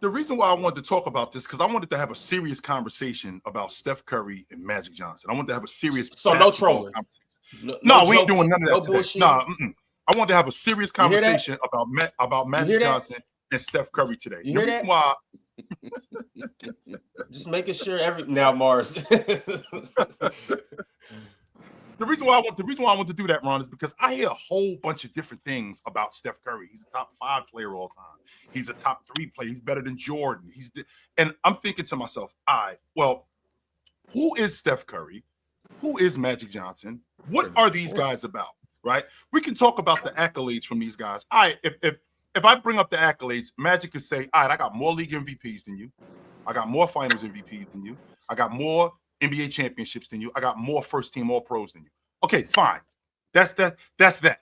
the reason why I wanted to talk about this because I wanted to have a serious conversation about Steph Curry and Magic Johnson. I wanted to have a serious no trolling. Conversation. No, we ain't doing none of that no today. bullshit. Nah, I wanted to have a serious conversation about Magic Johnson and Steph Curry today. You hear that? Why? Just making sure now, Mars. The reason why I want to do that, Ron, is because I hear a whole bunch of different things about Steph Curry. He's a top 5 player all time. He's a top 3 player. He's better than Jordan. And I'm thinking to myself, who is Steph Curry? Who is Magic Johnson? What are these guys about? Right? We can talk about the accolades from these guys. If I bring up the accolades, Magic could say, all right, I got more league MVPs than you. I got more finals MVPs than you. I got more NBA championships than you. I got more first team all pros than you. Okay, fine. That's that.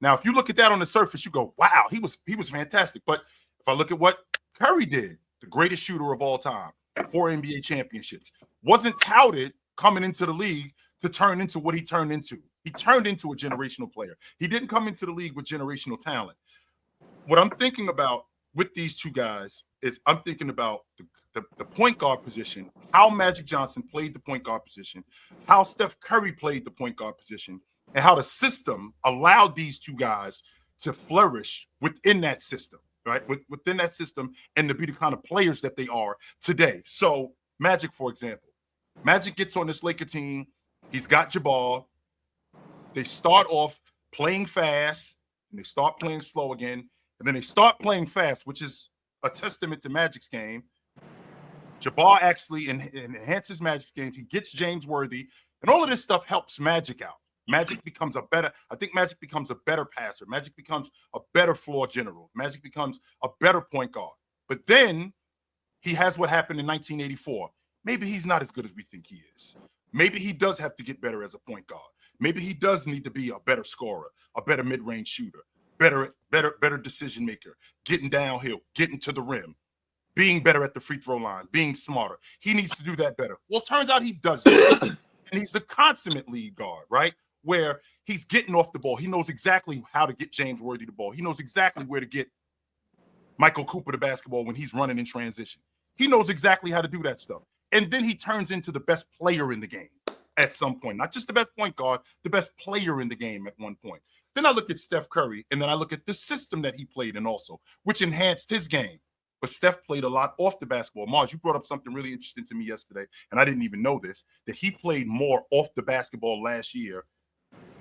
Now, if you look at that on the surface, you go, wow, he was fantastic. But if I look at what Curry did, the greatest shooter of all time, 4 NBA championships, wasn't touted coming into the league to turn into what he turned into. He turned into a generational player. He didn't come into the league with generational talent. What I'm thinking about with these two guys is I'm thinking about the point guard position, how Magic Johnson played the point guard position, how Steph Curry played the point guard position, and how the system allowed these two guys to flourish within that system, right? Within that system and to be the kind of players that they are today. So Magic, for example, Magic gets on this Laker team. He's got Jabbar. They start off playing fast and they start playing slow again. And then they start playing fast, which is a testament to Magic's game. Jabbar actually enhances Magic's game. He gets James Worthy. And all of this stuff helps Magic out. Magic becomes a better passer. Magic becomes a better floor general. Magic becomes a better point guard. But then he has what happened in 1984. Maybe he's not as good as we think he is. Maybe he does have to get better as a point guard. Maybe he does need to be a better scorer, a better mid-range shooter, better decision maker, getting downhill, getting to the rim, being better at the free throw line, being smarter. He needs to do that better. Well, it turns out he doesn't. And he's the consummate lead guard, right? Where he's getting off the ball. He knows exactly how to get James Worthy the ball. He knows exactly where to get Michael Cooper the basketball when he's running in transition. He knows exactly how to do that stuff. And then he turns into the best player in the game at some point. Not just the best point guard, the best player in the game at one point. Then I look at Steph Curry, and then I look at the system that he played in also, which enhanced his game. But Steph played a lot off the basketball. Mars, you brought up something really interesting to me yesterday, and I didn't even know this, that he played more off the basketball last year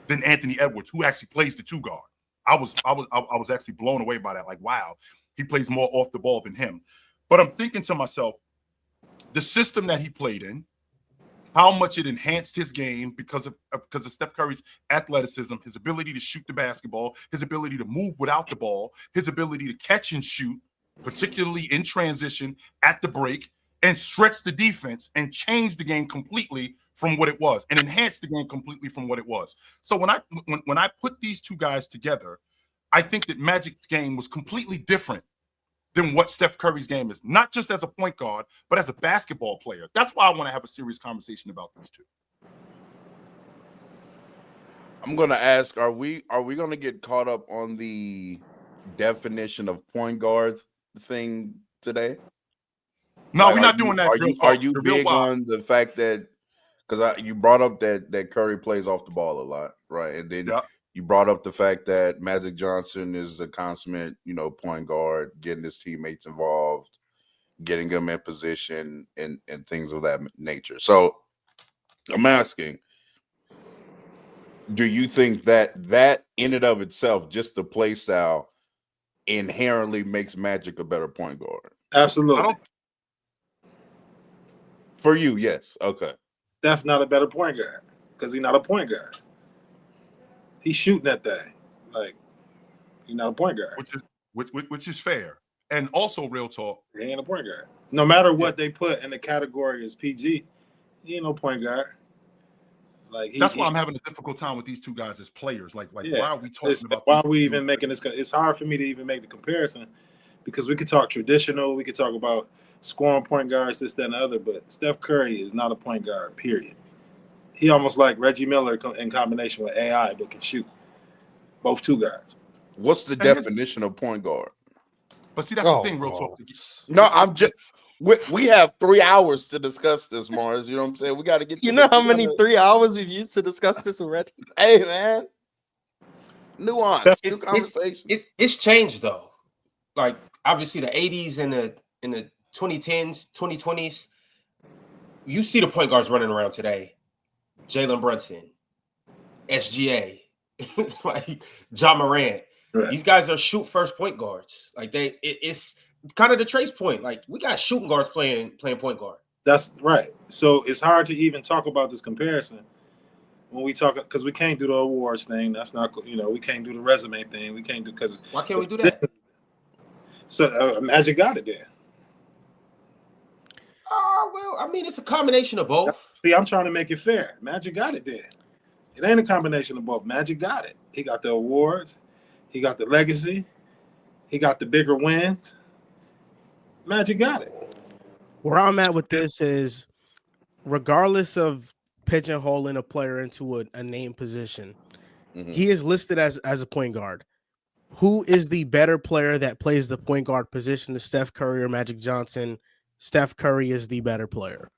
than Anthony Edwards, who actually plays the 2 guard. I was actually blown away by that. Like, wow, he plays more off the ball than him. But I'm thinking to myself, the system that he played in, how much it enhanced his game because of Steph Curry's athleticism, his ability to shoot the basketball, his ability to move without the ball, his ability to catch and shoot, particularly in transition at the break, and stretch the defense and change the game completely from what it was and enhance the game completely from what it was. So when I put these two guys together, I think that Magic's game was completely different than what Steph Curry's game is, not just as a point guard, but as a basketball player. That's why I want to have a serious conversation about these two. I'm going to ask, are we going to get caught up on the definition of point guard thing today? No, we're not doing that. Are you big on the fact that, because you brought up that Curry plays off the ball a lot, right? And then you brought up the fact that Magic Johnson is a consummate, point guard, getting his teammates involved, getting them in position, and things of that nature. So I'm asking, do you think that in and of itself, just the play style, inherently makes Magic a better point guard? Absolutely. For you, yes. Okay. Steph's not a better point guard because he's not a point guard. He's shooting that thing. Like, he's not a point guard. Which is fair. And also, real talk. He ain't a point guard. No matter what they put in the category as PG, he ain't no point guard. Like that's why I'm having a difficult time with these two guys as players. Like why are we talking about? Why are we even making this? It's hard for me to even make the comparison because we could talk traditional, we could talk about scoring point guards, this, that, and the other. But Steph Curry is not a point guard. Period. He almost like Reggie Miller in combination with AI, but can shoot. Both 2 guards. What's the definition of point guard? But see, that's the thing, real talk. No, I'm just. We have 3 hours to discuss this, Mars. You know what I'm saying? We got to get. You know how many 3 hours we've used to discuss this already? Hey, man. Nuance, new conversation. It's changed though. Like obviously the 80s and the 2010s, 2020s. You see the point guards running around today. Jalen Brunson, SGA, like John Morant. Right. These guys are shoot first point guards. Like it's kind of the trace point. Like we got shooting guards playing point guard. That's right. So it's hard to even talk about this comparison when we talk, because we can't do the awards thing. That's not, we can't do the resume thing. We can't do, because why can't we do that? So Magic got it there. Well, I mean, it's a combination of both. See, I'm trying to make it fair. Magic got it there. It ain't a combination of both. Magic got it. He got the awards. He got the legacy. He got the bigger wins. Magic got it. Where I'm at with this is, regardless of pigeonholing a player into a name position, he is listed as a point guard. Who is the better player that plays the point guard position, to Steph Curry or Magic Johnson? Steph Curry is the better player.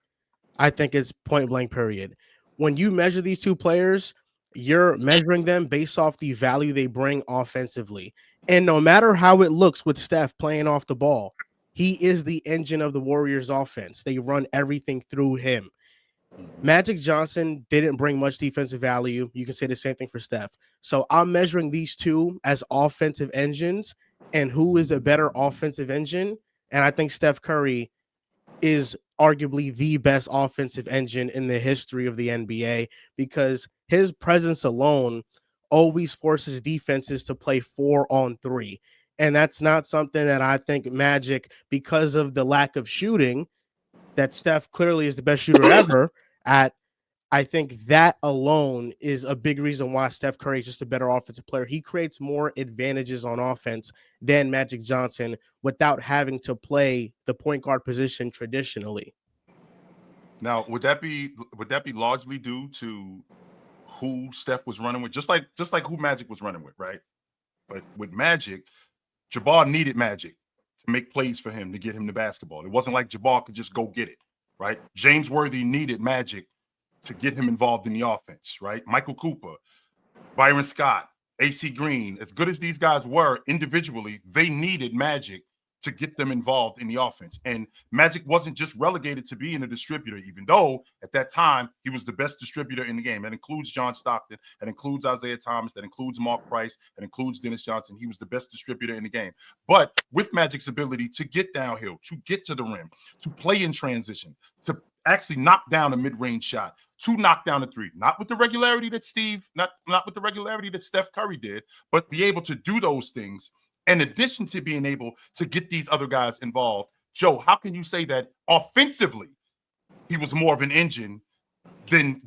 I think it's point blank, period. When you measure these two players, you're measuring them based off the value they bring offensively. And no matter how it looks with Steph playing off the ball, he is the engine of the Warriors offense. They run everything through him. Magic Johnson didn't bring much defensive value. You can say the same thing for Steph. So I'm measuring these two as offensive engines, and who is a better offensive engine. And I think Steph Curry is arguably the best offensive engine in the history of the NBA, because his presence alone always forces defenses to play 4-on-3. And that's not something that I think Magic, because of the lack of shooting, that Steph clearly is the best shooter ever at. I think that alone is a big reason why Steph Curry is just a better offensive player. He creates more advantages on offense than Magic Johnson without having to play the point guard position traditionally. Now, would that be largely due to who Steph was running with, just like who Magic was running with, right? But with Magic, Jabbar needed Magic to make plays for him to get him the basketball. It wasn't like Jabbar could just go get it, right? James Worthy needed Magic to get him involved in the offense, right? Michael Cooper, Byron Scott, AC Green, as good as these guys were individually, they needed Magic to get them involved in the offense. And Magic wasn't just relegated to being a distributor, even though at that time he was the best distributor in the game. That includes John Stockton, that includes Isaiah Thomas, that includes Mark Price, that includes Dennis Johnson. He was the best distributor in the game. But with Magic's ability to get downhill, to get to the rim, to play in transition, to actually knock down a mid-range shot, to knock down a three, not with the regularity that not with the regularity that Steph Curry did, but be able to do those things. In addition to being able to get these other guys involved, Joe, how can you say that offensively he was more of an engine than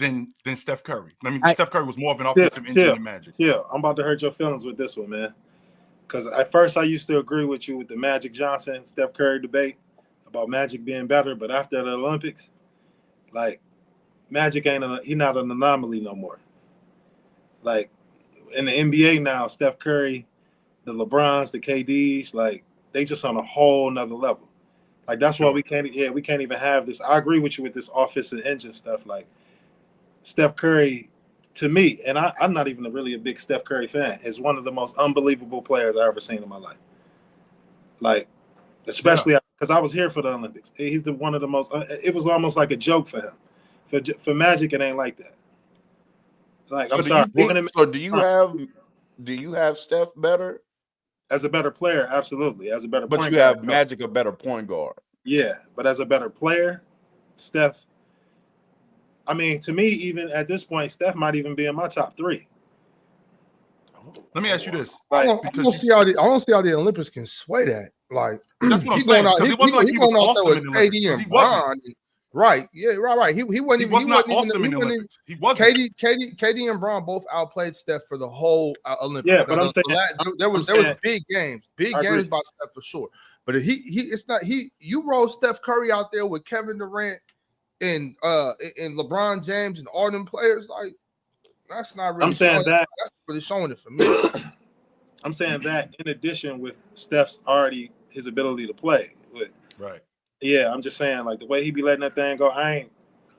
Steph Curry? I mean, Steph Curry was more of an offensive engine than Magic. Yeah, I'm about to hurt your feelings with this one, man. Because at first I used to agree with you with the Magic Johnson, Steph Curry debate about Magic being better, but after the Olympics, like, Magic he's not an anomaly no more. Like, in the NBA now, Steph Curry, the LeBrons, the KDs, like, they just on a whole nother level. Like, that's why we can't even have this. I agree with you with this offensive engine stuff. Like, Steph Curry, to me, and I'm not even really a big Steph Curry fan, is one of the most unbelievable players I've ever seen in my life. Like, especially because I was here for the Olympics. He's one of the most. It was almost like a joke for him. For Magic, it ain't like that. Like, so I'm sorry. Do you have Steph better? As a better player, absolutely. As a better but point you guard, have Magic a better point guard. Yeah, but as a better player, Steph. I mean, to me, even at this point, Steph might even be in my top 3. Let me ask you this: I don't see how the Olympics can sway that. Like, that's what I'm saying. Because it wasn't like he was awesome in the Olympics. He wasn't. Right. Yeah. Right. He wasn't. He was not awesome in the Olympics. He wasn't. KD and Bron both outplayed Steph for the whole Olympics. Yeah, but I'm saying there was big games by Steph for sure. But you roll Steph Curry out there with Kevin Durant and LeBron James and all them players, like, that's not really. I'm saying that that's really showing it for me. I'm saying that in addition with Steph's already his ability to play. But, right. Yeah, I'm just saying, like the way he be letting that thing go,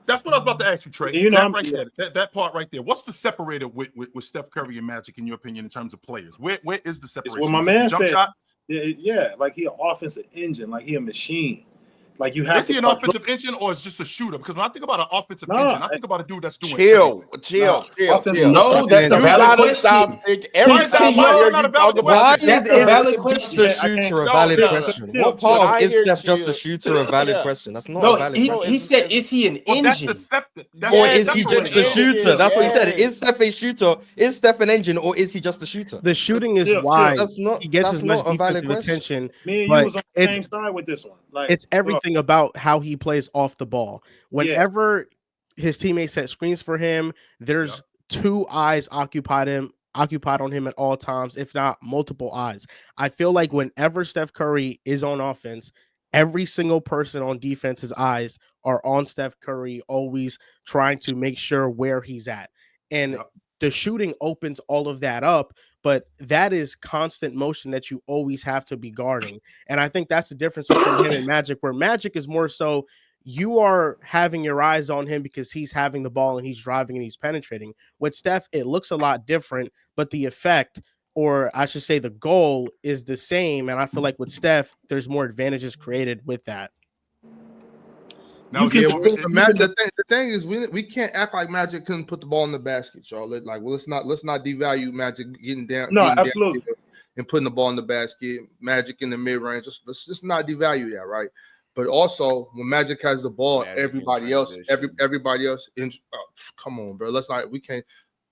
That's what I was about to ask you, Trey. You know, that part right there. What's the separator with Steph Curry and Magic, in your opinion, in terms of players? Where is the separation? It's what my man jump said. Shot? Yeah, like he an offensive engine, like he a machine. Like you have is he an offensive engine or is just a shooter? Because when I think about an offensive engine, I think about a dude that's doing chill. No, that's a valid question. Why is a valid just a shooter a valid question? What part of is Steph just a shooter a valid question? That's not a valid question. He said, is he an engine? Or is he just the shooter? That's what he said. Is Steph a shooter? Is Steph an engine or is he just a shooter? The shooting is why he gets as much defensive attention. Me and you was on the same side with this one. Like it's everything about how he plays off the ball. Whenever his teammates set screens for him, there's two eyes occupied on him at all times, if not multiple eyes. I feel like whenever Steph Curry is on offense, every single person on defense's eyes are on Steph Curry, always trying to make sure where he's at. And the shooting opens all of that up, but that is constant motion that you always have to be guarding. And I think that's the difference between him and Magic, where Magic is more so you are having your eyes on him because he's having the ball and he's driving and he's penetrating. With Steph, it looks a lot different, but the effect, or I should say the goal, is the same. And I feel like with Steph, there's more advantages created with that. Now, the thing is, we can't act like Magic couldn't put the ball in the basket, y'all. Let's not devalue Magic getting down. No, absolutely. And putting the ball in the basket, Magic in the mid range. Let's just not devalue that, right? But also, when Magic has the ball, everybody else. Come on, bro. We can't.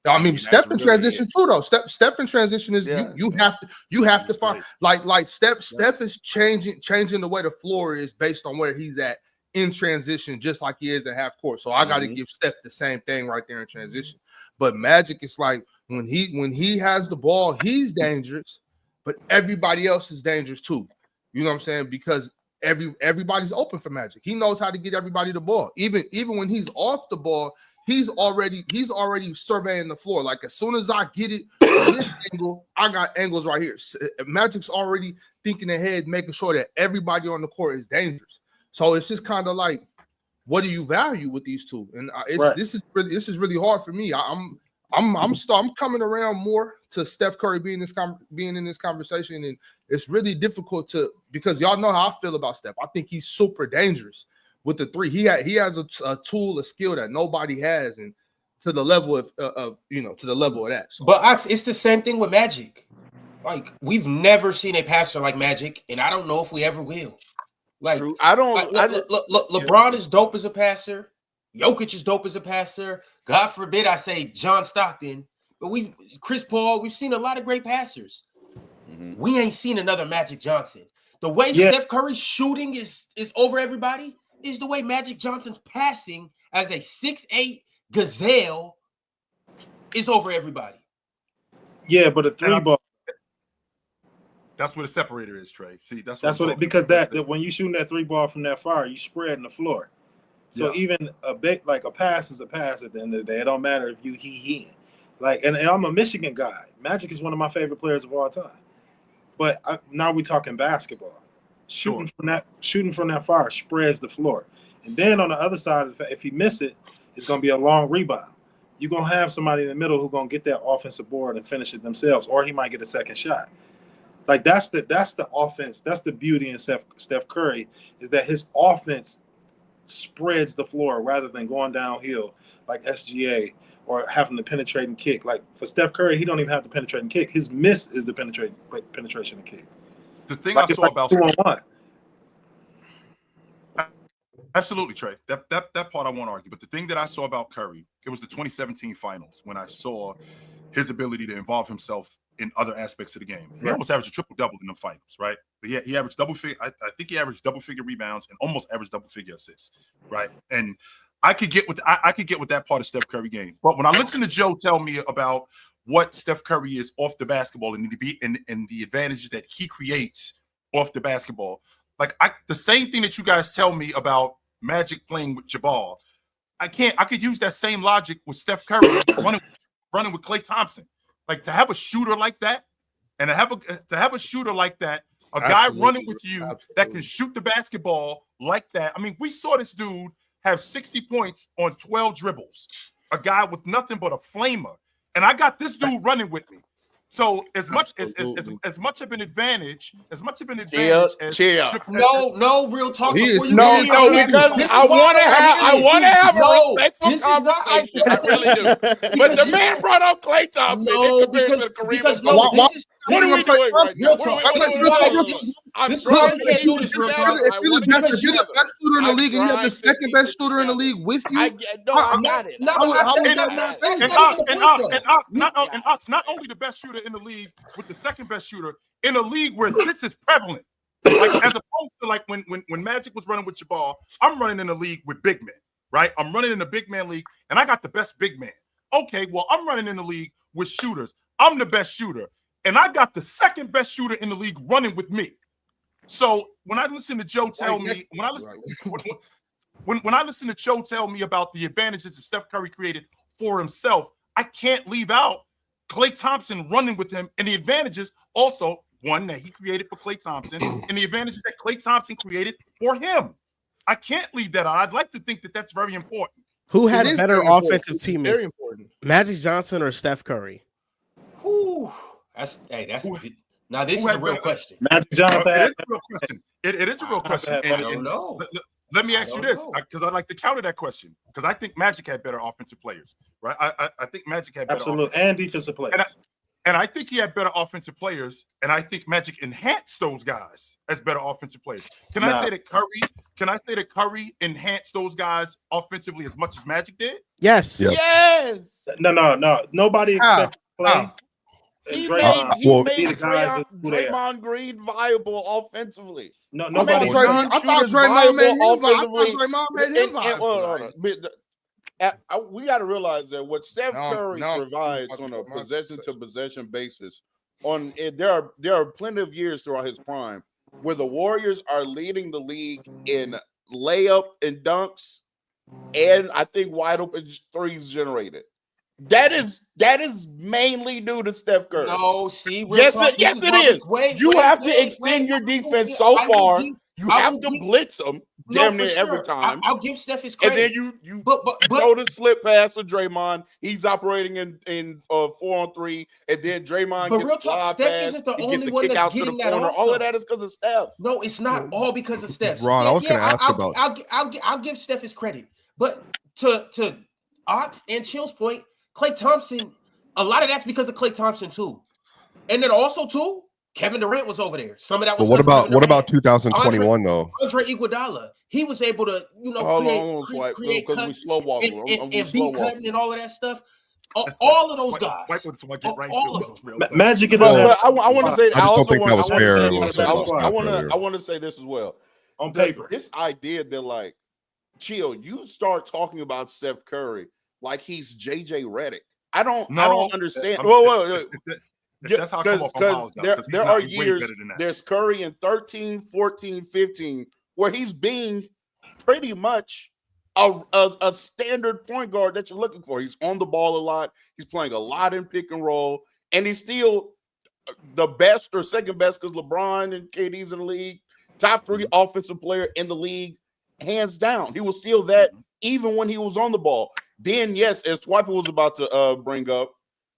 I mean, Steph in transition too, though. Steph in transition is you have to find like Steph is changing the way the floor is based on where he's at in transition, just like he is at half court. So I got to give Steph the same thing right there in transition. But Magic is like when he has the ball, he's dangerous, but everybody else is dangerous too. You know what I'm saying? Because everybody's open for Magic. He knows how to get everybody the ball. Even when he's off the ball, he's already surveying the floor. Like as soon as I get it from this angle, I got angles right here. Magic's already thinking ahead, making sure that everybody on the court is dangerous. So it's just kind of like, what do you value with these two? And this is really hard for me. I'm coming around more to Steph Curry being in this conversation, and it's really difficult because y'all know how I feel about Steph. I think he's super dangerous with the three. He has a tool, a skill that nobody has, and to the level of that. So. But it's the same thing with Magic. Like we've never seen a passer like Magic, and I don't know if we ever will. Like True. LeBron is dope as a passer. Jokic is dope as a passer. God forbid I say John Stockton, but Chris Paul. We've seen a lot of great passers. Mm-hmm. We ain't seen another Magic Johnson. The way Steph Curry's shooting is over everybody is the way Magic Johnson's passing as a 6'8" gazelle is over everybody. Yeah, but a three ball. That's what a separator is, Trey. See, that's what because that when you shooting that three ball from that far, you spreading the floor. So even a pass is a pass at the end of the day. It don't matter if you he. Like, and I'm a Michigan guy. Magic is one of my favorite players of all time. But now we're talking basketball. Shooting from that far spreads the floor. And then on the other side, if he miss it, it's going to be a long rebound. You're going to have somebody in the middle who's going to get that offensive board and finish it themselves, or he might get a second shot. Like that's the offense. That's the beauty in Steph Curry is that his offense spreads the floor rather than going downhill like SGA or having to penetrate and kick. Like for Steph Curry, he don't even have to penetrate and kick. His miss is the penetration and kick. The thing I saw about 2-on-1. Absolutely, Trey. That part I won't argue. But the thing that I saw about Curry, it was the 2017 finals when I saw his ability to involve himself in other aspects of the game. He almost averaged a triple-double in the finals, right? But he averaged double-figure. I think he averaged double-figure rebounds and almost averaged double-figure assists, right? And I could get with that part of Steph Curry game. But when I listen to Joe tell me about what Steph Curry is off the basketball and the advantages that he creates off the basketball, like the same thing that you guys tell me about Magic playing with Jabal, I could use that same logic with Steph Curry running with Klay Thompson. Like to have a shooter like that, and to have a shooter like that A guy running with you that can shoot the basketball like that. I mean, we saw this dude have 60 points on 12 dribbles. A guy with nothing but a flamer. And I got this dude running with me. So as much of an advantage as no, real talk. Because I want to have a respectful this conversation. I really do. But the man brought up Klay Thompson. What are we doing right now? If you're the best shooter in the league and you have the second best shooter in the league with you, I got it. Not only the best shooter in the league with the second best shooter in a league where this is prevalent. Like as opposed to like when Magic was running with Jabbar, I'm running in a league with big men, right? I'm running in a big man league and I got the best big man. Okay, well, I'm running in the league with shooters. I'm the best shooter. And I got the second best shooter in the league running with me. So when I listen to Joe tell me, when I listen to Joe tell me about the advantages that Steph Curry created for himself, I can't leave out Klay Thompson running with him and the advantages also, one that he created for Klay Thompson and the advantages that Klay Thompson created for him. I can't leave that out. I'd like to think that that's very important. Who had better offensive teammates? Very important. Magic Johnson or Steph Curry? This is a real question. Magic Johnson. It is a real question. It is a real question. I don't know. Let me ask you this, because I'd like to counter that question, because I think Magic had better offensive players, right? I think Magic had better and defensive players. And I think he had better offensive players, and I think Magic enhanced those guys as better offensive players. Can I say that Curry enhanced those guys offensively as much as Magic did? Yes. Yes. No. Nobody expected Klay. He made Draymond Green viable offensively. I thought Draymond made him viable. We got to realize that what Steph Curry provides on a possession-to-possession basis, there are plenty of years throughout his prime where the Warriors are leading the league in layup and dunks, and I think wide open threes generated. That is mainly due to Steph Curry. No, see, yes, it is. You have to extend your defense so far. You have to blitz them damn near every time. I'll give Steph his credit. And then you go to slip pass to Draymond. He's operating in 4-on-3, and then Draymond but gets real talk, Steph isn't the only one that's getting that off. All of that is because of Steph. No, it's not all because of Steph. Ron, I was going to ask about. I'll give Steph his credit, but to Ox and Chill's point, Klay Thompson, a lot of that's because of Klay Thompson too, and then also too, Kevin Durant was over there. Some of that was. But what about 2021 though? Andre Iguodala, he was able to create cuts and beat cutting and all of that stuff. All of those guys. Magic. I want to say. I just don't think that was fair. I want to say this as well. On paper, this idea that like, Chill, you start talking about Steph Curry like he's JJ Redick. I don't understand. That's how I come off on Miles, there are years, there's Curry in 13, 14, 15, where he's being pretty much a standard point guard that you're looking for. He's on the ball a lot. He's playing a lot in pick and roll, and he's still the best or second best because LeBron and KD's in the league, top 3 offensive player in the league, hands down. He was still that even when he was on the ball. Then, yes, as Swiper was about to bring up,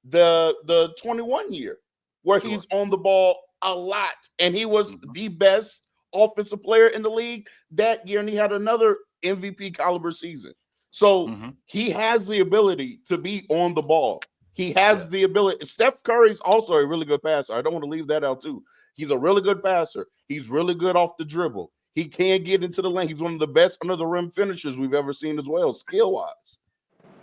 the 21 year where he's on the ball a lot, and he was the best offensive player in the league that year, and he had another MVP caliber season. So he has the ability to be on the ball. He has the ability. Steph Curry's also a really good passer. I don't want to leave that out too. He's a really good passer. He's really good off the dribble. He can get into the lane. He's one of the best under the rim finishers we've ever seen as well, skill wise.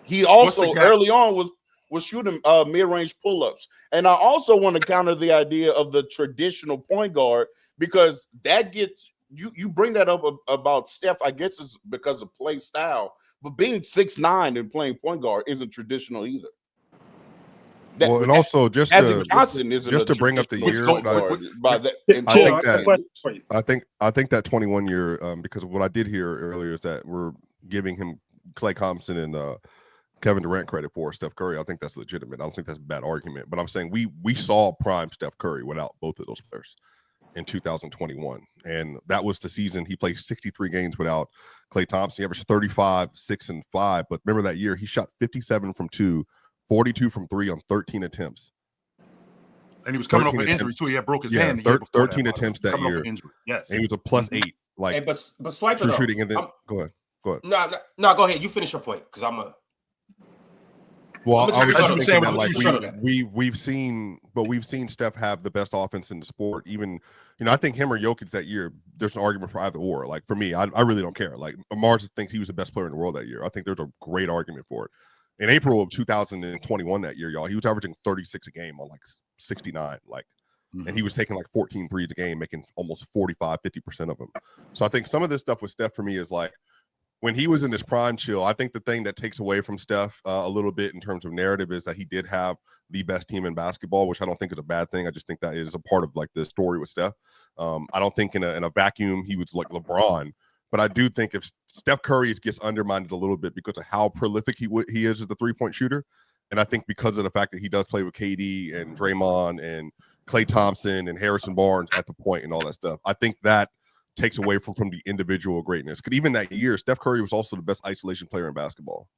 He also early on was shooting mid-range pull-ups. And I also want to counter the idea of the traditional point guard, because that gets you bring that up about Steph. I guess it's because of play style, but being 6'9" and playing point guard isn't traditional either. And also just to bring up the year, I think that 21 year, because what I did hear earlier is that we're giving him Klay Thompson and Kevin Durant credit for Steph Curry. I think that's legitimate. I don't think that's a bad argument. But I'm saying we saw prime Steph Curry without both of those players. in 2021. And that was the season he played 63 games without Klay Thompson. He averaged 35, 6, and 5. But remember that year, he shot 57 from 2, 42 from 3 on 13 attempts. And he was coming off an injury too. He had broke his hand. 13 attempts that year. Injury. Yes. And he was a +8. Like, hey, but swipe true it shooting. And then go ahead. No, go ahead. You finish your point because I'm a. Well, I was just thinking that, like, we've seen Steph have the best offense in the sport. Even, I think him or Jokic that year, there's an argument for either or. Like, for me, I really don't care. Like, Mars thinks he was the best player in the world that year. I think there's a great argument for it. In April of 2021 that year, y'all, he was averaging 36 a game on like 69, and he was taking like 14 threes a game, making almost 45-50% of them. So I think some of this stuff with Steph for me is like, when he was in this prime chill, I think the thing that takes away from Steph a little bit in terms of narrative is that he did have the best team in basketball, which I don't think is a bad thing. I just think that is a part of like the story with Steph. I don't think in a vacuum he was like LeBron, but I do think if Steph Curry gets undermined a little bit because of how prolific he is as the three-point shooter, and I think because of the fact that he does play with KD and Draymond and Klay Thompson and Harrison Barnes at the point and all that stuff, I think that takes away from the individual greatness. Because even that year, Steph Curry was also the best isolation player in basketball,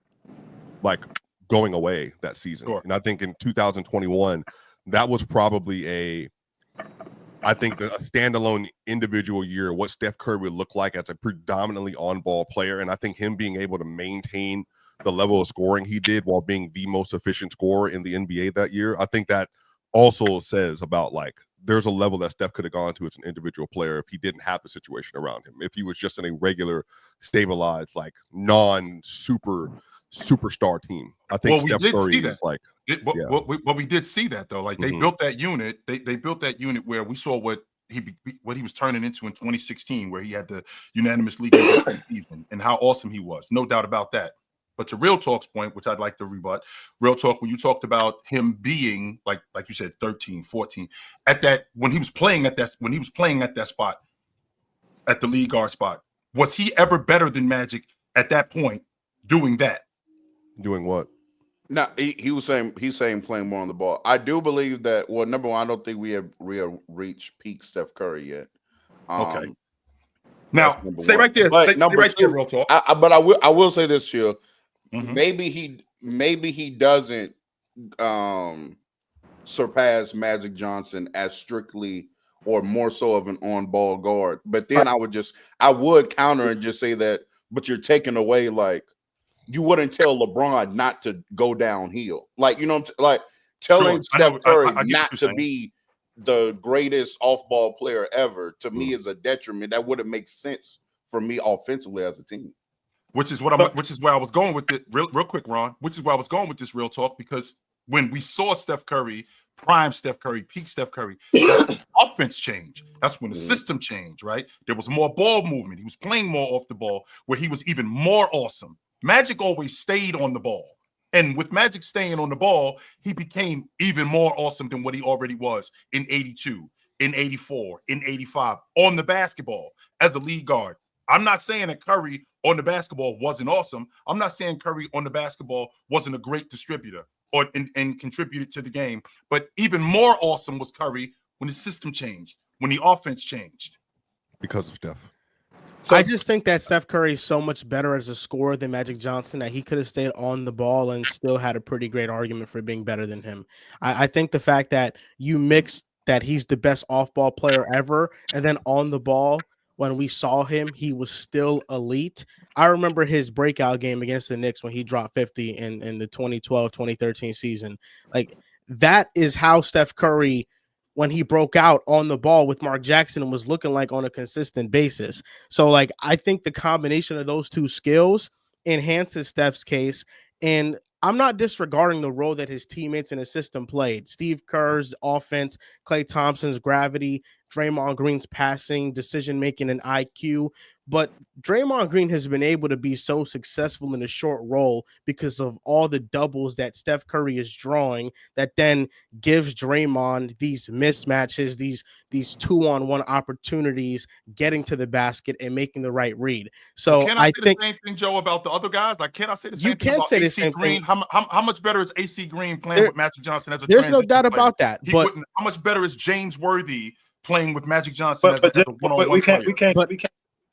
like going away that season. Sure. And I think in 2021, that was probably I think a standalone individual year, what Steph Curry would look like as a predominantly on-ball player. And I think him being able to maintain the level of scoring he did while being the most efficient scorer in the NBA that year, I think that also says about like, there's a level that Steph could have gone to as an individual player if he didn't have the situation around him. If he was just in a regular, stabilized, like superstar team. I think Steph Curry is like. We did see that though. Like they built that unit. They built that unit where we saw what he was turning into in 2016, where he had the unanimous league season and how awesome he was. No doubt about that. But to Real Talk's point, which I'd like to rebut, Real Talk, when you talked about him being like you said, 13, 14, when he was playing at that spot, at the lead guard spot, was he ever better than Magic at that point doing that? Doing what? No, he's saying playing more on the ball. I do believe that. Well, number one, I don't think we have reached peak Steph Curry yet. Okay. Now, stay right there. But stay right there, Real Talk. But I will say this, Chill. Mm-hmm. Maybe he doesn't surpass Magic Johnson as strictly or more so of an on-ball guard. But then I would counter and just say that, but you're taking away, like, you wouldn't tell LeBron not to go downhill. Like, like telling Steph Curry not to be the greatest off-ball player ever, to me, is a detriment. That wouldn't make sense for me offensively as a team. Which is where I was going with it, real quick, Ron. Which is where I was going with this Real Talk, because when we saw Steph Curry, prime Steph Curry, peak Steph Curry, the offense changed. That's when the system changed, right? There was more ball movement. He was playing more off the ball, where he was even more awesome. Magic always stayed on the ball. And with Magic staying on the ball, he became even more awesome than what he already was in 82, in 84, in 85, on the basketball as a lead guard. I'm not saying that Curry on the basketball wasn't awesome. I'm not saying Curry on the basketball wasn't a great distributor and contributed to the game. But even more awesome was Curry when the system changed, when the offense changed. Because of Steph. So I just think that Steph Curry is so much better as a scorer than Magic Johnson that he could have stayed on the ball and still had a pretty great argument for being better than him. I think the fact that you mixed that he's the best off-ball player ever, and then on the ball, when we saw him, he was still elite. I remember his breakout game against the Knicks when he dropped 50 in the 2012-2013 season. Like, that is how Steph Curry, when he broke out on the ball with Mark Jackson, was looking like on a consistent basis. So, like, I think the combination of those two skills enhances Steph's case. And I'm not disregarding the role that his teammates in his system played. Steve Kerr's offense, Klay Thompson's gravity, Draymond Green's passing, decision-making, and IQ. But Draymond Green has been able to be so successful in a short role because of all the doubles that Steph Curry is drawing that then gives Draymond these mismatches, these two-on-one opportunities, getting to the basket and making the right read. So can I say the same thing, Joe, about the other guys? Like, can I say the same thing about AC Green? How much better is AC Green playing with Magic Johnson as a transition no doubt player? about that. But how much better is James Worthy playing with Magic Johnson as a one-on-one we player. We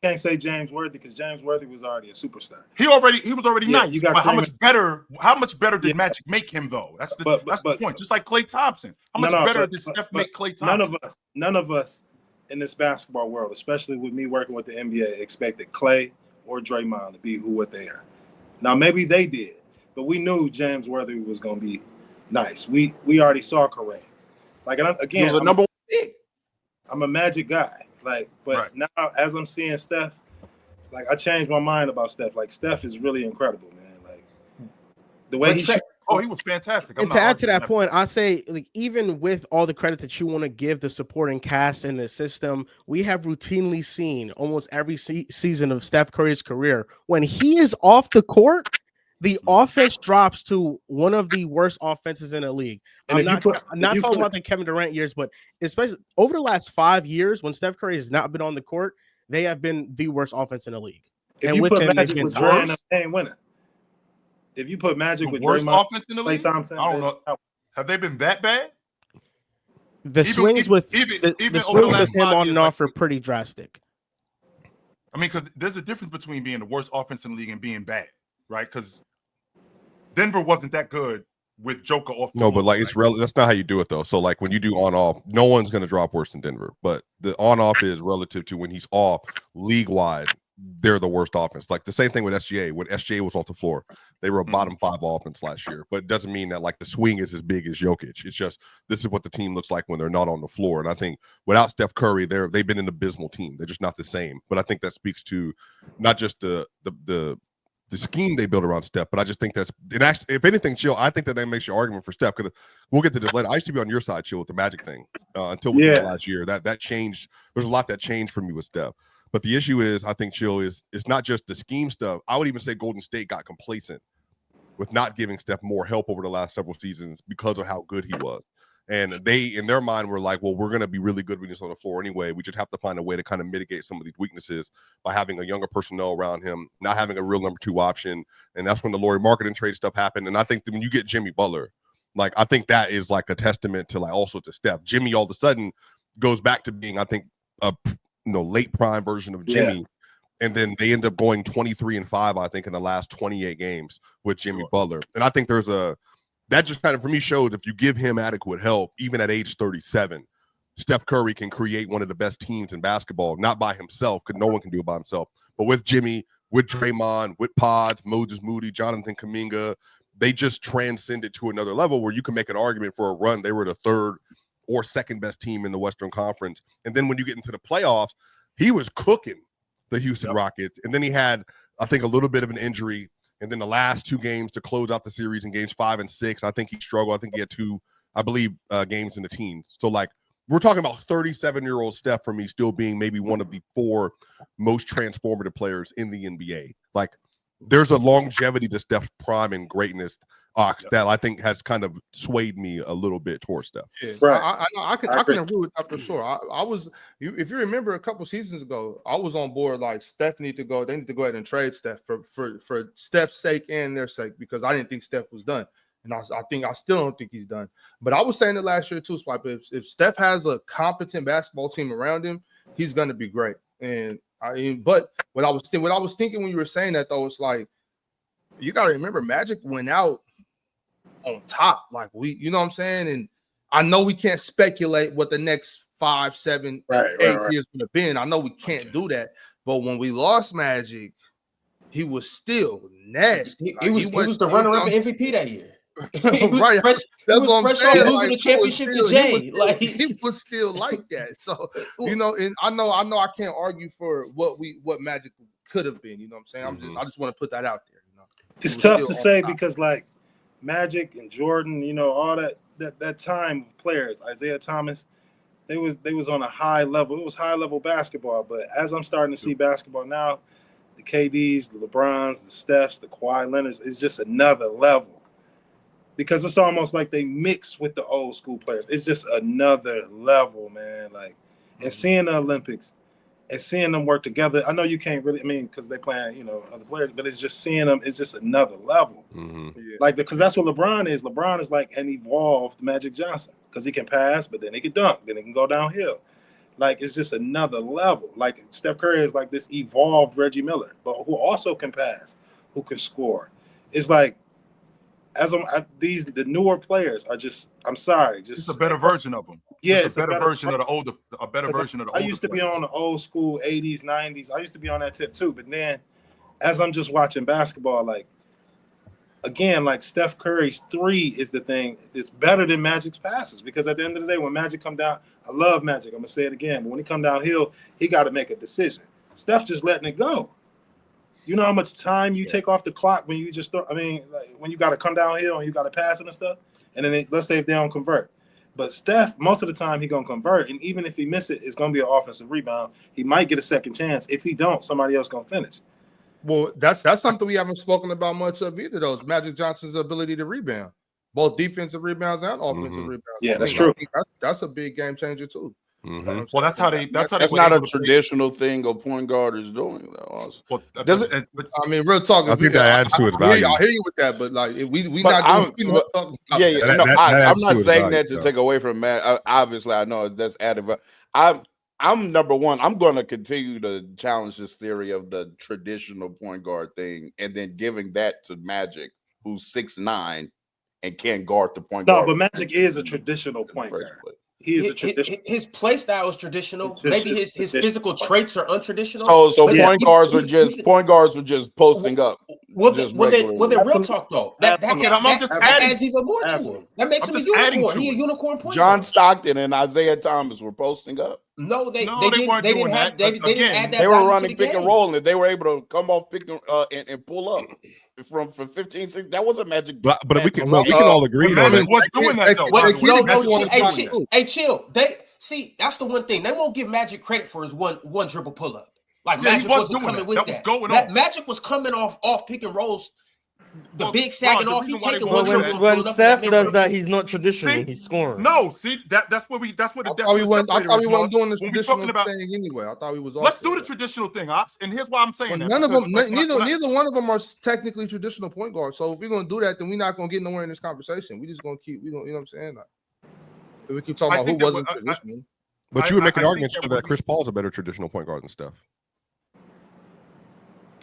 can't say James Worthy because James Worthy was already a superstar. He was already nice. But how much better did Yeah. Magic make him though? That's the point. Just like Klay Thompson. How much better did Steph make Klay Thompson? None of us in this basketball world, especially with me working with the NBA, expected Klay or Draymond to be what they are. Now maybe they did, but we knew James Worthy was going to be nice. We already saw Kareem. Like, and again, He was a number one pick. I'm a Magic guy. Like, but now as I'm seeing Steph, like I changed my mind about Steph. Like Steph is really incredible, man. Like the way he was fantastic. And to add to that point, I say, like, even with all the credit that you want to give the supporting cast and the system, we have routinely seen almost every season of Steph Curry's career, when he is off the court, the offense drops to one of the worst offenses in the league. And I'm not talking about the Kevin Durant years, but especially over the last 5 years, when Steph Curry has not been on the court, they have been the worst offense in the league. If you put Magic with Durant, they ain't winning. If you put Magic with worst Draymond, offense in the league, Thompson, I don't know. Have they been that bad? The swings with him on and off are pretty drastic. I mean, because there's a difference between being the worst offense in the league and being bad, right? Because Denver wasn't that good with Joker off. No, but like it's that's not how you do it though. So like when you do on off, no one's going to drop worse than Denver. But the on off is relative to when he's off league wide. They're the worst offense. Like the same thing with SGA. When SGA was off the floor, they were a bottom 5 offense last year. But it doesn't mean that like the swing is as big as Jokic. It's just this is what the team looks like when they're not on the floor. And I think without Steph Curry, they've been an abysmal team. They're just not the same. But I think that speaks to not just the scheme they built around Steph, but I just think that's it. Actually, if anything, Chill, I think that makes your argument for Steph. Because we'll get to this later. I used to be on your side, Chill, with the Magic thing until last year. That changed. There's a lot that changed for me with Steph. But the issue is, I think, Chill, is it's not just the scheme stuff. I would even say Golden State got complacent with not giving Steph more help over the last several seasons because of how good he was. And they, in their mind, were like, well, we're going to be really good when he's on the floor anyway. We just have to find a way to kind of mitigate some of these weaknesses by having a younger personnel around him, not having a real number 2 option. And that's when the Lauri Markkanen trade stuff happened. And I think that when you get Jimmy Butler, like, I think that is like a testament to like also to Steph. Jimmy all of a sudden goes back to being, I think, a late prime version of Jimmy. Yeah. And then they end up going 23-5, I think, in the last 28 games with Jimmy Butler. And I think that just kind of, for me, shows if you give him adequate help, even at age 37, Steph Curry can create one of the best teams in basketball, not by himself, because no one can do it by himself. But with Jimmy, with Draymond, with Pods, Moses Moody, Jonathan Kuminga, they just transcended to another level where you can make an argument for a run. They were the 3rd or 2nd best team in the Western Conference. And then when you get into the playoffs, he was cooking the Houston Rockets. And then he had, I think, a little bit of an injury. And then the last 2 games to close out the series in games 5 and 6, I think he struggled. I think he had 2, I believe, games in the teens. So, like, we're talking about 37-year-old Steph for me still being maybe one of the 4 most transformative players in the NBA. Like, there's a longevity to Steph's prime and greatness that I think has kind of swayed me a little bit towards Steph. Yeah, right. I can agree with that for sure. I was, if you remember a couple seasons ago, I was on board like Steph need to go. They need to go ahead and trade Steph for Steph's sake and their sake, because I didn't think Steph was done, and I still don't think he's done. But I was saying it last year too, Swipe. If Steph has a competent basketball team around him, he's going to be great. And but what I was thinking when you were saying that though, it's like you got to remember Magic went out on top. Like you know what I'm saying? And I know we can't speculate what the next 5, 7, 8 years would have been. I know we can't do that. But when we lost Magic, he was still nasty. He was the runner-up MVP that year. Right. That's what I'm saying. Losing the championship to Jay. He was still like that. So, you know, and I know I can't argue for what Magic could have been. You know what I'm saying? I just want to put that out there. You know, it's tough to say because like Magic and Jordan, you know, all that time of players, Isaiah Thomas, they was on a high level. It was high level basketball. But as I'm starting to see basketball now, the KDs, the LeBrons, the Stephs, the Kawhi Leonards, it's just another level. Because it's almost like they mix with the old school players. It's just another level, man. Like, and seeing the Olympics and seeing them work together. I know you can't really, because they're playing, you know, other players, but it's just seeing them. It's just another level. Mm-hmm. Yeah. Like, because that's what LeBron is. LeBron is like an evolved Magic Johnson because he can pass, but then he can dunk, then he can go downhill. Like it's just another level. Like Steph Curry is like this evolved Reggie Miller, but who also can pass, who can score. It's like the newer players are just. I'm sorry, just it's a better version of them. Yeah, it's a better version of the older. A better version of the older. I used to be players. on the old school 80s, 90s. I used to be on that tip too. But then, as I'm just watching basketball, like again, like Steph Curry's three is the thing. It's better than Magic's passes because at the end of the day, when Magic come down, I love Magic. I'm gonna say it again. But when he come downhill, he got to make a decision. Steph just letting it go. You know how much time you take off the clock when you just throw. I mean, like when you got to come downhill and you got to pass and stuff. And then let's say if they don't convert. But Steph, most of the time, he gonna convert, and even if he miss it, it's gonna be an offensive rebound. He might get a second chance. If he don't, somebody else gonna finish. Well, that's something we haven't spoken about much of either. Though, Magic Johnson's ability to rebound, both defensive rebounds and offensive rebounds. Yeah, that's true. That's a big game changer too. Well, that's how they. That's not a traditional thing a point guard is doing. Though. Well, I mean, real talk. I think that adds to its value. I hear you with that, but like we but not doing. I'm not saying that to take away from Matt. Obviously, I know that's added, but I'm number one. I'm going to continue to challenge this theory of the traditional point guard thing, and then giving that to Magic, who's 6'9" and can't guard the point guard. No, but Magic is a traditional point guard. He is a traditional. His play style is traditional. Maybe his physical traits are untraditional. So point guards were just posting up. Well, then real talk though. That adds even more to him. That makes him a unicorn. He a unicorn point John guard. Stockton and Isaiah Thomas were posting up. No, they didn't add that. They were running pick and roll, and they were able to come off pick and pull up. From 15, 16, that was a Magic. But we can all agree on it. Was doing that though. Hey, chill. That's the one thing they won't give Magic credit for his one dribble pull up. Like Magic wasn't coming with that. Was going on. Magic was coming off pick and rolls. The big sagging off. He taking one dribble. When Steph does that, he's not traditional. He's scoring. No, see that's what the I thought we wasn't doing the traditional thing anyway. I thought we was. Let's do the traditional thing, Ox. And here's why I'm saying that. None of them, neither one of them are technically traditional point guards. So if we're gonna do that, then we're not gonna get nowhere in this conversation. We just gonna keep. You know what I'm saying? We keep talking about who wasn't traditional. But you would make an argument that Chris Paul's a better traditional point guard than Steph.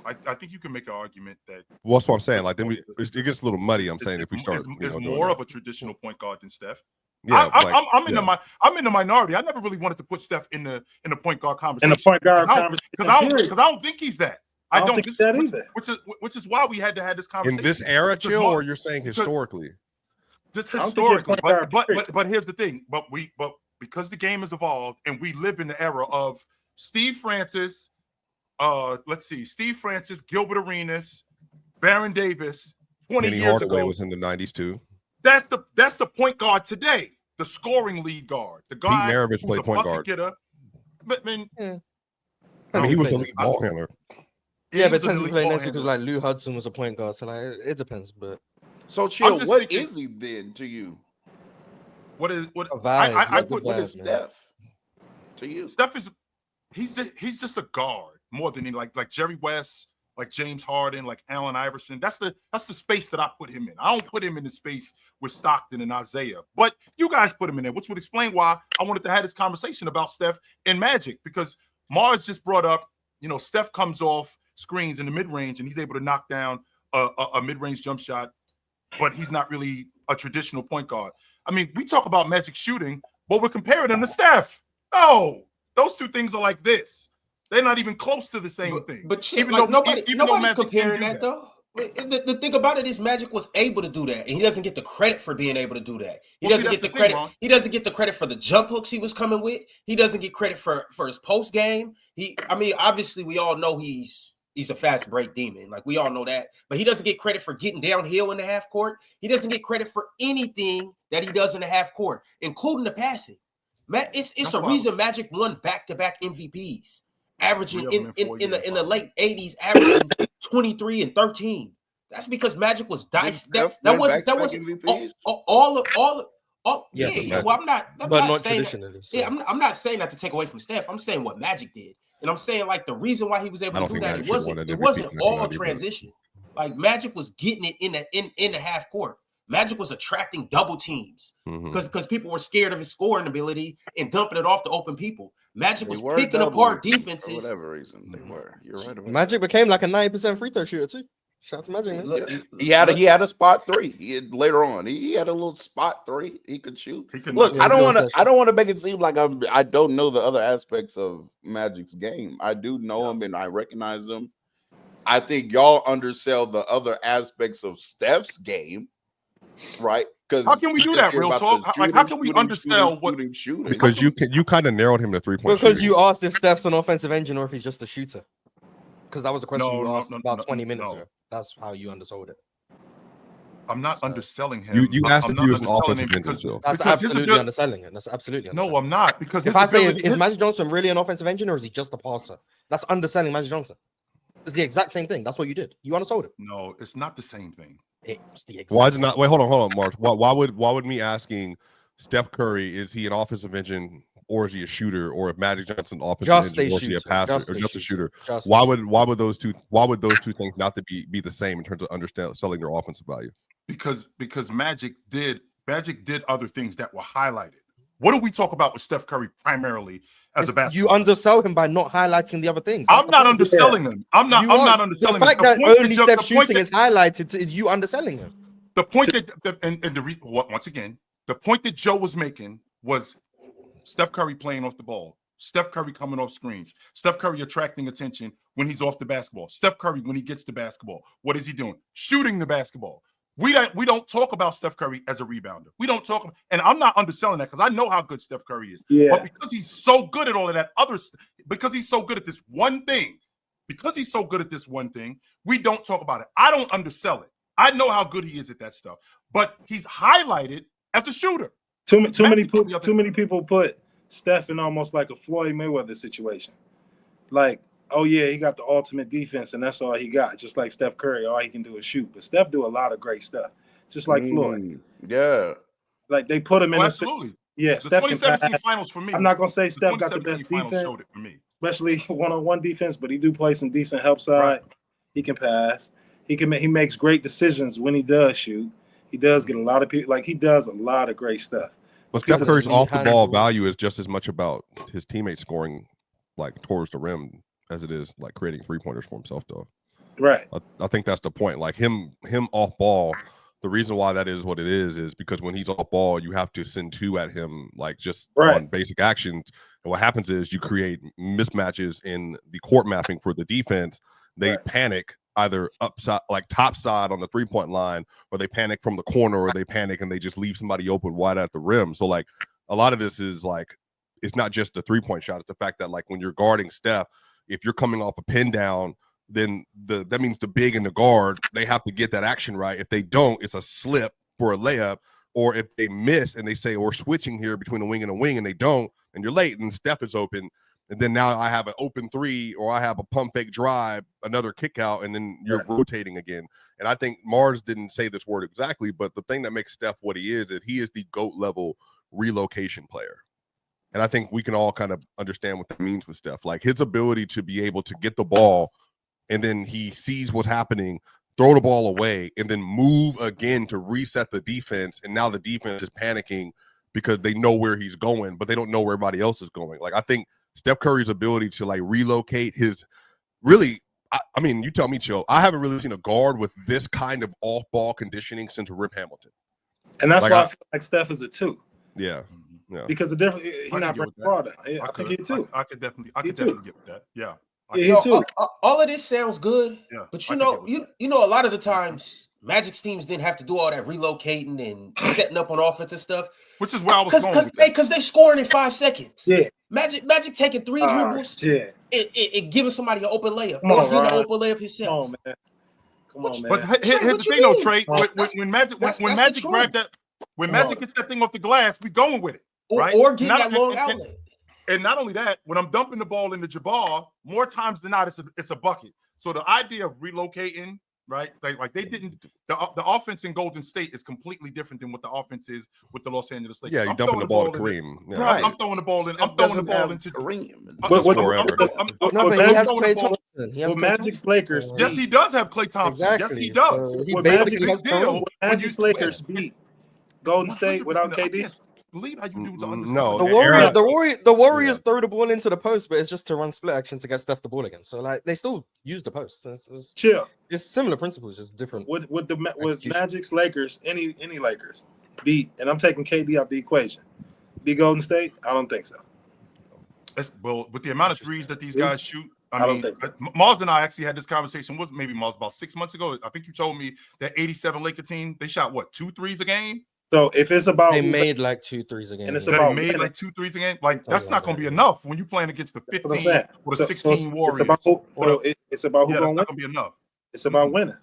I think you can make an argument that. Well, that's what I'm saying. Like, then it gets a little muddy. I'm saying if we start, is more of a traditional point guard than Steph. Yeah, I'm in the minority. I never really wanted to put Steph in the point guard conversation. In the point guard conversation, because I don't think he's that. I don't think that either. Which is why we had to have this conversation in this era, Chill, or you're saying historically? Just historically, but here's the thing. But because the game has evolved and we live in the era of Steve Francis. Let's see, Steve Francis, Gilbert Arenas, Baron Davis, 20 Penny years Hardaway ago. Was in the 90s too. That's the point guard today, the scoring lead guard, the guy Pete Maravich who's played a point bucket guard. getter. But man, I mean, he was the lead ball handler. Yeah, but it depends who played next because like Lou Hudson was a point guard, so like it depends. But so Chill, what is he then to you? What I put what is Steph to you? Steph is he's just a guard more than any like Jerry West, like James Harden, like Allen Iverson. That's the space that I put him in. I don't put him in the space with Stockton and Isaiah, but you guys put him in there, which would explain why I wanted to have this conversation about Steph and Magic, because Mars just brought up, Steph comes off screens in the mid-range and he's able to knock down a mid-range jump shot, but he's not really a traditional point guard. I mean, we talk about Magic shooting, but we're comparing him to Steph. No, those two things are like this. They're not even close to the same thing. But nobody's comparing that though. The thing about it is Magic was able to do that, and he doesn't get the credit for being able to do that. He doesn't get the credit. He doesn't get the credit for the jump hooks he was coming with. He doesn't get credit for his post game. Obviously we all know he's a fast break demon. Like we all know that, but he doesn't get credit for getting downhill in the half court. He doesn't get credit for anything that he does in the half court, including the passing. It's a reason Magic won back-to-back MVPs. Averaging in the late 80s, averaging 23 and 13. That's because Magic was diced. That was all of yeah. Well, I'm not saying traditionally. So. Yeah, I'm not saying that to take away from Steph. I'm saying what Magic did, and I'm saying like the reason why he was able to do that. It wasn't all transition. Like Magic was getting it in the half court. Magic was attracting double teams Mhm. because people were scared of his scoring ability and dumping it off to open people. Magic They was were picking doubling apart people defenses. for whatever reason. They were. You're right about Magic became like a 90% free throw shooter too. Shout out to Magic, man. Look, that. He had a spot three. Later on, he had a little spot three. He could shoot. Look, Yeah, I don't he's want to make it seem like I don't know the other aspects of Magic's game. I do know him and I recognize him. I think y'all undersell the other aspects of Steph's game, right? Because how can we do that? Real talk. How can we undersell what? Shooting? Because you kind of narrowed him to 3-point Because shooting. you asked if Steph's an offensive engine or if he's just a shooter. Because that was the question you asked about 20 minutes ago. That's how you undersold it. I'm not underselling him. You asked I'm if he was an underselling offensive him engine. because That's absolutely underselling it. That's absolutely underselling. no, I'm not. Because If I say, is Magic Johnson really an offensive engine or is he just a passer? That's underselling Magic Johnson. It's the exact same thing. That's what you did. You undersold it. no, it's not the same thing. It's the exact Why is it same not? Wait, hold on, Mark. Why would me asking Steph Curry, is he an offensive engine or is he a shooter, or if Magic Johnson offensive Just engine a or is he a shooter. passer or just a shooter? Just Why would those two things not to be the same in terms of selling their offensive value? Because Magic did other things that were highlighted. What do we talk about with Steph Curry primarily as a basketball? You undersell him by not highlighting the other things. I'm not underselling him. I'm not underselling the him. fact that only Steph shooting is highlighted is you underselling him. The point once again, the point that Joe was making was Steph Curry playing off the ball, Steph Curry coming off screens, Steph Curry attracting attention when he's off the basketball, Steph Curry when he gets the basketball. What is he doing? Shooting the basketball. We don't talk about Steph Curry as a rebounder. We don't talk, and I'm not underselling that because I know how good Steph Curry is. Yeah. But because he's so good at all of that because he's so good at this one thing, we don't talk about it. I don't undersell it. I know how good he is at that stuff, but he's highlighted as a shooter. Too many people put Steph in almost like a Floyd Mayweather situation. Like, oh yeah, he got the ultimate defense, and that's all he got. Just like Steph Curry, all he can do is shoot. But Steph do a lot of great stuff, just like Floyd. Yeah, like they put him in absolutely. Yeah, the Steph 2017 finals for me. I'm not gonna say Steph got the best finals defense, showed it for me, especially one-on-one defense. But he do play some decent help side. Right. He can pass. He makes great decisions when he does shoot. He does get a lot of people. Like he does a lot of great stuff. But Steph Curry's off the ball value is just as much about his teammates scoring like towards the rim as it is like creating 3-pointers for himself, though. Right. I think that's the point. Like him off ball. The reason why that is what it is because when he's off ball, you have to send two at him, like just on basic actions. And what happens is you create mismatches in the court mapping for the defense. They panic either upside, like top side on the 3-point line, or they panic from the corner, or they panic and they just leave somebody open wide at the rim. So like a lot of this is like, it's not just the 3-point shot. It's the fact that like when you're guarding Steph, if you're coming off a pin down, then that means the big and the guard, they have to get that action right. If they don't, it's a slip for a layup. Or if they miss and they say, we're switching here between a wing and a wing, and they don't, and you're late and Steph is open. And then now I have an open three, or I have a pump fake drive, another kick out, and then you're rotating again. And I think Mars didn't say this word exactly, but the thing that makes Steph what he is he is the GOAT level relocation player. And I think we can all kind of understand what that means with Steph. Like his ability to be able to get the ball and then he sees what's happening, throw the ball away, and then move again to reset the defense. And now the defense is panicking because they know where he's going, but they don't know where everybody else is going. Like I think Steph Curry's ability to like relocate his really, I mean, you tell me, Joe, I haven't really seen a guard with this kind of off-ball conditioning since Rip Hamilton. And that's why I feel like Steph is a 2. Yeah. Yeah. Because the difference, he's not Brent Carter. I think he too. I could definitely get with that. Yeah. All of this sounds good, but you know, a lot of the times Magic's teams didn't have to do all that relocating and setting up on offensive stuff, which is where I was going. Because they scoring in 5 seconds. Yeah, Magic taking 3 dribbles. Yeah, it giving somebody an open layup. Come on, getting an open layup himself. Come on, man. But here's the thing, though, Trey. When Magic grabbed that, when Magic gets that thing off the glass, we going with it, right? Or getting that long outlet. And not only that, when I'm dumping the ball into Jabbar, more times than not, it's a bucket. So the idea of relocating, right? Like they didn't. The offense in Golden State is completely different than what the offense is with the Los Angeles Lakers. Yeah, you're dumping the ball to Kareem. Right. I'm throwing the ball in. I'm throwing the ball into Kareem. No, but he has played He has Well, Klay Magic's Thompson. Lakers. Yes, he does have Klay Thompson. Yes, Exactly. he does. So he What basically Magic has Big deal. Kareem. What When you Magic's Lakers beat Golden State without 100%. I KD. can't believe how you dudes are No, The the Warriors, era- the Warriors throw the ball into the post, but it's just to run split action to get Steph the ball again. So like they still use the post. Chill. It's similar principles, just different. With execution. Magic's Lakers, any Lakers beat, and I'm taking KD out the equation. Beat Golden State? I don't think so. Well, with the amount of threes that these guys shoot, I don't think so. Mars and I actually had this conversation. Was maybe Mars about 6 months ago? I think you told me that 87 Laker team they shot what 2 threes a game. So if it's about They made like 2 threes a game. And it's That about they made winning. like 2 threes a game. Like that's not going to be enough when you're playing against the That's what I'm 15 saying. or the 16 Warriors. It's about who Yeah, gonna that's win. not going to be enough. It's about winning.